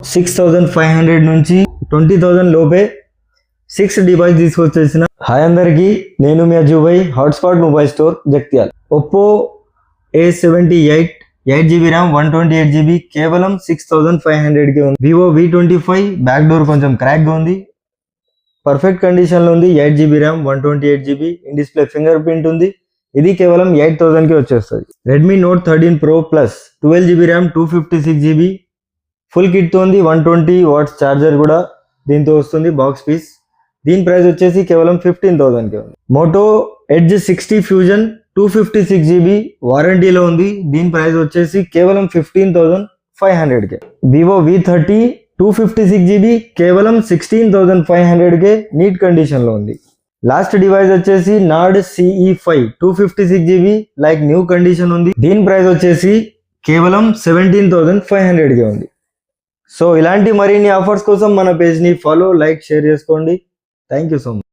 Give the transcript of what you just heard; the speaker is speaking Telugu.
6500 నుంచి 20000 లోపే 6 డివైస్ తీసుకొచ్చేసిన. హాయ్ అందరికీ, నేను మీ Ajubhai, hotspot mobile store Jagtial. Oppo A78 8GB RAM 128GB కేవలం 6500కి ఉంది. వివో V25 బ్యాక్ డోర్ కొంచెం క్రాక్గా ఉంది, పర్ఫెక్ట్ కండిషన్లో ఉంది. 8GB RAM 128GB in display finger print ఉంది. ఇది కేవలం 8000కి వచ్చేస్తుంది. Redmi note 13 Pro plus 12GB RAM 256GB full కిట్తో ఉంది. 120 వాట్స్ ఛార్జర్ కూడా దీంతో వస్తుంది, బాక్స్ పీస్. దీని ప్రైస్ వచ్చేసి కేవలం 15000కి ఉంది. మోటో ఎడ్జ్ 60 ఫ్యూజన్ 256GB వారంటీలో ఉంది. దీని ప్రైస్ వచ్చేసి కేవలం 15500కే. వివో V30 256GB కేవలం 16500కే నీట్ కండిషన్లో ఉంది. లాస్ట్ డివైస్ వచ్చేసి Nord CE5 256GB like new condition ఉంది. దీని ప్రైస్ వచ్చేసి కేవలం 17500కే ఉంది. సో ఇలాంటి మరిన్ని ఆఫర్స్ కోసం మన పేజ్ని ఫాలో, లైక్, షేర్ చేసుకోండి. Thank you so much.